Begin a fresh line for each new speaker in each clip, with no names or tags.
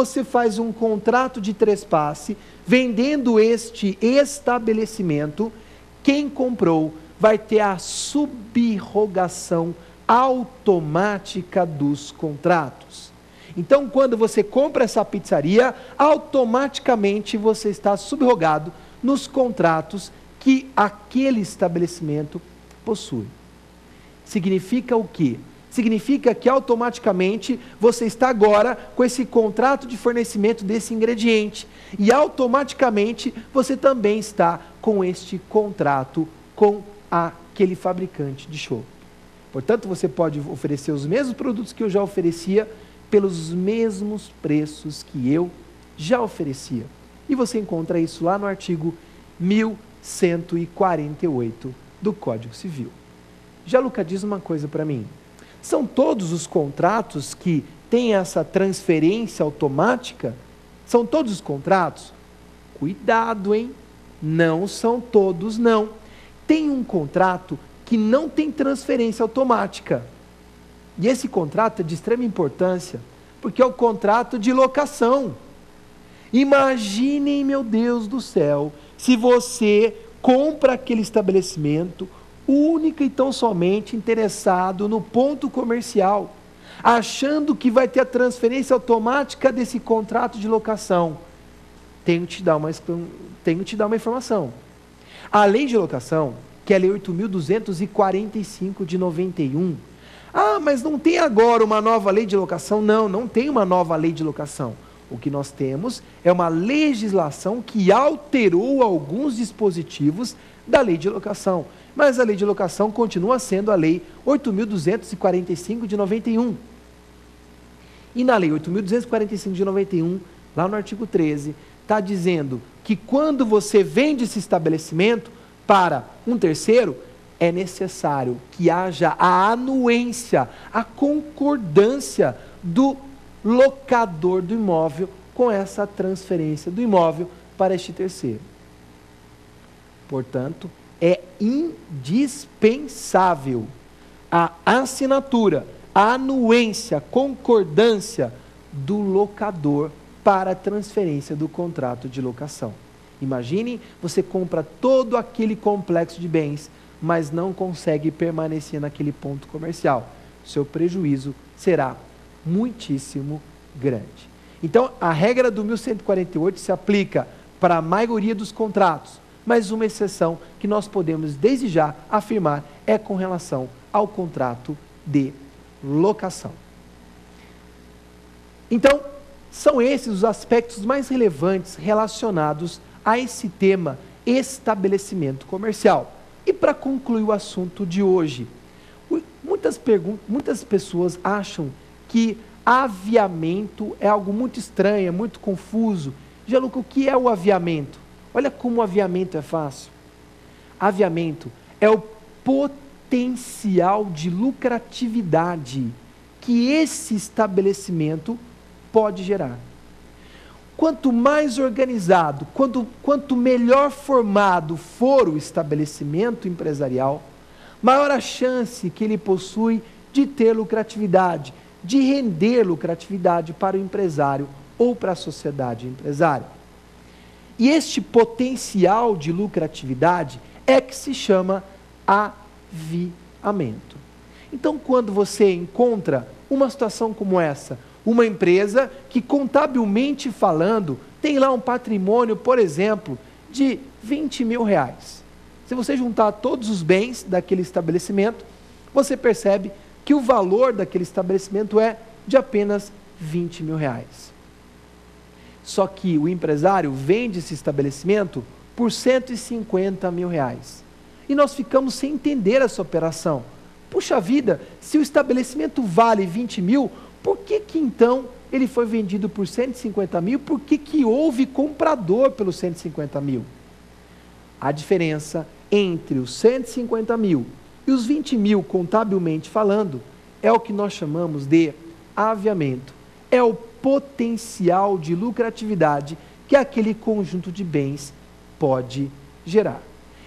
você faz um contrato de trespasse, vendendo este estabelecimento, quem comprou vai ter a subrrogação automática dos contratos. Então, quando você compra essa pizzaria, automaticamente você está subrogado nos contratos que aquele estabelecimento possui. Significa o quê? Significa que automaticamente você está agora com esse contrato de fornecimento desse ingrediente e automaticamente você também está com este contrato com aquele fabricante de chopp. Portanto, você pode oferecer os mesmos produtos que eu já oferecia pelos mesmos preços que eu já oferecia. E você encontra isso lá no artigo 1148 do Código Civil. Já Luca, diz uma coisa para mim. São todos os contratos que têm essa transferência automática? São todos os contratos? Cuidado, hein? Não são todos, não. Tem um contrato que não tem transferência automática. E esse contrato é de extrema importância, porque é o contrato de locação. Imaginem, meu Deus do céu, se você compra aquele estabelecimento, única e tão somente interessado no ponto comercial, achando que vai ter a transferência automática desse contrato de locação. Tenho que te dar uma informação. A lei de locação, que é a lei 8.245 de 91, mas não tem agora uma nova lei de locação? Não, não tem uma nova lei de locação. O que nós temos é uma legislação que alterou alguns dispositivos da lei de locação. Mas a lei de locação continua sendo a lei 8.245 de 91. E na lei 8.245 de 91, lá no artigo 13, está dizendo que quando você vende esse estabelecimento para um terceiro, é necessário que haja a anuência, a concordância do locador do imóvel com essa transferência do imóvel para este terceiro. Portanto, é indispensável a assinatura, a anuência, a concordância do locador para a transferência do contrato de locação. Imagine, você compra todo aquele complexo de bens, mas não consegue permanecer naquele ponto comercial. Seu prejuízo será muitíssimo grande. Então, a regra do 1148 se aplica para a maioria dos contratos, mas uma exceção que nós podemos desde já afirmar é com relação ao contrato de locação. Então, são esses os aspectos mais relevantes relacionados a esse tema estabelecimento comercial. E para concluir o assunto de hoje, muitas pessoas acham que aviamento é algo muito estranho, é muito confuso. Gianluca, o que é o aviamento? Olha como o aviamento é fácil. Aviamento é o potencial de lucratividade que esse estabelecimento pode gerar. Quanto mais organizado, quanto melhor formado for o estabelecimento empresarial, maior a chance que ele possui de ter lucratividade, de render lucratividade para o empresário ou para a sociedade empresária. E este potencial de lucratividade é que se chama aviamento. Então, quando você encontra uma situação como essa, uma empresa que, contabilmente falando, tem lá um patrimônio, por exemplo, de R$20 mil. Se você juntar todos os bens daquele estabelecimento, você percebe que o valor daquele estabelecimento é de apenas R$20 mil. Só que o empresário vende esse estabelecimento por R$150 mil. E nós ficamos sem entender essa operação. Puxa vida, se o estabelecimento vale 20 mil, por que então ele foi vendido por 150 mil? Por que houve comprador pelos 150 mil? A diferença entre os 150 mil e os 20 mil, contabilmente falando, é o que nós chamamos de aviamento. É o potencial de lucratividade que aquele conjunto de bens pode gerar.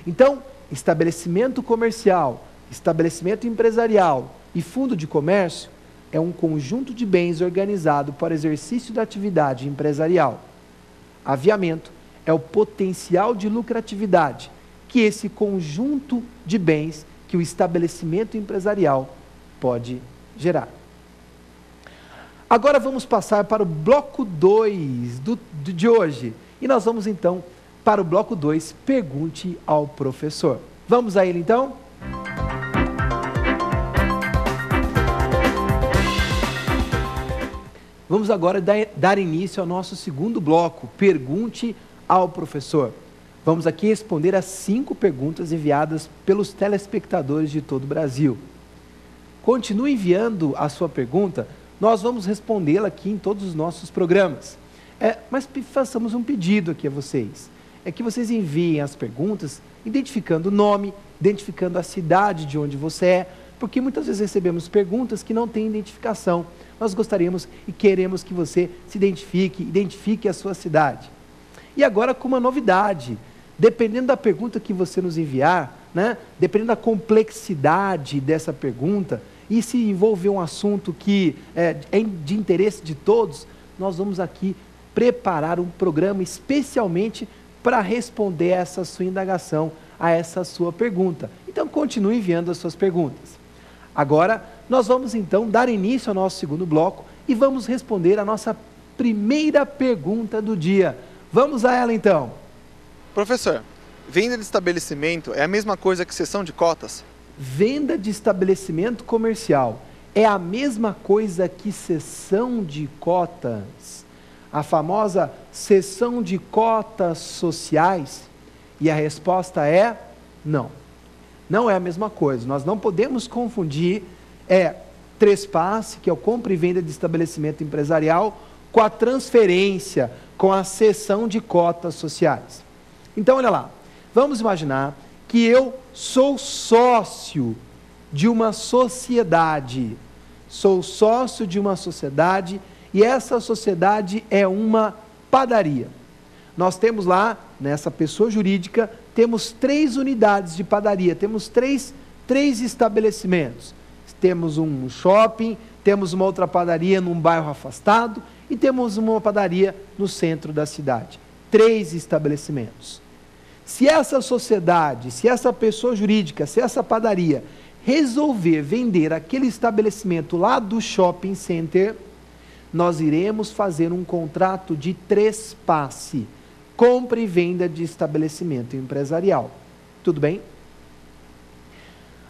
Então, estabelecimento comercial, estabelecimento empresarial e fundo de comércio é um conjunto de bens organizado para o exercício da atividade empresarial. Aviamento é o potencial de lucratividade que esse conjunto de bens que o estabelecimento empresarial pode gerar. Agora vamos passar para o bloco 2 de hoje. E nós vamos então para o bloco 2, pergunte ao professor. Vamos a ele então? Vamos agora dar início ao nosso segundo bloco, pergunte ao professor. Vamos aqui responder as 5 perguntas enviadas pelos telespectadores de todo o Brasil. Continue enviando a sua pergunta, nós vamos respondê-la aqui em todos os nossos programas. Mas façamos um pedido aqui a vocês, é que vocês enviem as perguntas identificando o nome, identificando a cidade de onde você é, porque muitas vezes recebemos perguntas que não têm identificação. Nós gostaríamos e queremos que você se identifique a sua cidade. E agora com uma novidade, dependendo da pergunta que você nos enviar, né, dependendo da complexidade dessa pergunta, e se envolver um assunto que é de interesse de todos, nós vamos aqui preparar um programa especialmente para responder a essa sua indagação, a essa sua pergunta. Então continue enviando as suas perguntas. Agora, nós vamos então dar início ao nosso segundo bloco e vamos responder a nossa primeira pergunta do dia. Vamos a ela então.
Professor, venda de estabelecimento é a mesma coisa que cessão de cotas?
Venda de estabelecimento comercial é a mesma coisa que cessão de cotas? A famosa cessão de cotas sociais? E a resposta é não. Não é a mesma coisa. Nós não podemos confundir trespasse, que é o compra e venda de estabelecimento empresarial, com a transferência, com a cessão de cotas sociais. Então, olha lá, vamos imaginar que eu sou sócio de uma sociedade. Sou sócio de uma sociedade e essa sociedade é uma padaria. Nós temos lá, nessa pessoa jurídica, temos 3 unidades de padaria, temos três estabelecimentos. Temos um shopping, temos uma outra padaria num bairro afastado e temos uma padaria no centro da cidade. 3 estabelecimentos. Se essa sociedade, se essa pessoa jurídica, se essa padaria resolver vender aquele estabelecimento lá do shopping center, nós iremos fazer um contrato de trespasse, compra e venda de estabelecimento empresarial. Tudo bem?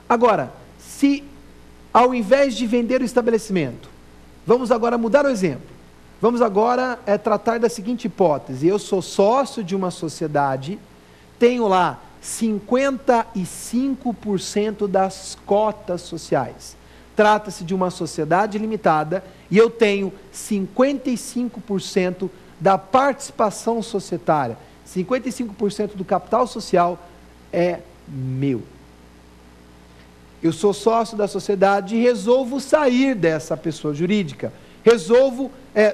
Agora, se ao invés de vender o estabelecimento, vamos agora mudar o exemplo. Vamos agora tratar da seguinte hipótese. Eu sou sócio de uma sociedade, tenho lá 55% das cotas sociais. Trata-se de uma sociedade limitada e eu tenho 55% da participação societária. 55% do capital social é meu. Eu sou sócio da sociedade e resolvo sair dessa pessoa jurídica. Resolvo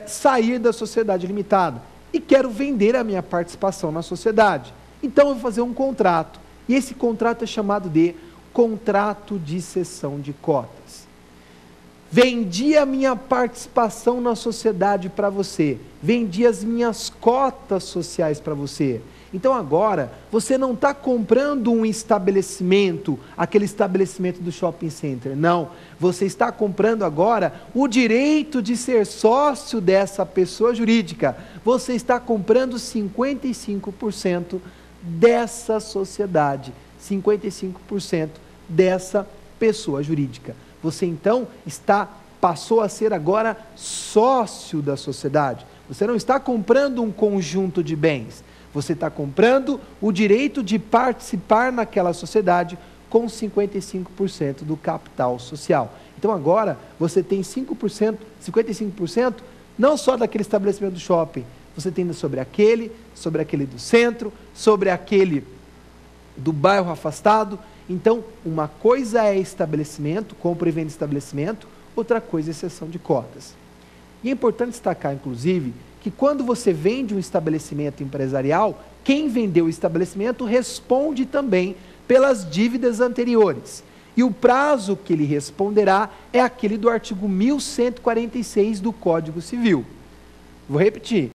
sair da sociedade limitada e quero vender a minha participação na sociedade. Então eu vou fazer um contrato. E esse contrato é chamado de contrato de cessão de cotas. Vendi a minha participação na sociedade para você. Vendi as minhas cotas sociais para você. Então agora, você não está comprando um estabelecimento, aquele estabelecimento do shopping center. Não, você está comprando agora o direito de ser sócio dessa pessoa jurídica. Você está comprando 55% dessa sociedade, 55% dessa pessoa jurídica. Você então passou a ser agora sócio da sociedade. Você não está comprando um conjunto de bens. Você está comprando o direito de participar naquela sociedade com 55% do capital social. Então agora você tem 55%, não só daquele estabelecimento do shopping, você tem sobre aquele do centro, sobre aquele do bairro afastado. Então, uma coisa é estabelecimento, compra e venda de estabelecimento, outra coisa é cessão de cotas. E é importante destacar, inclusive, que quando você vende um estabelecimento empresarial, quem vendeu o estabelecimento responde também pelas dívidas anteriores. e o prazo que ele responderá é aquele do artigo 1146 do Código Civil. Vou repetir.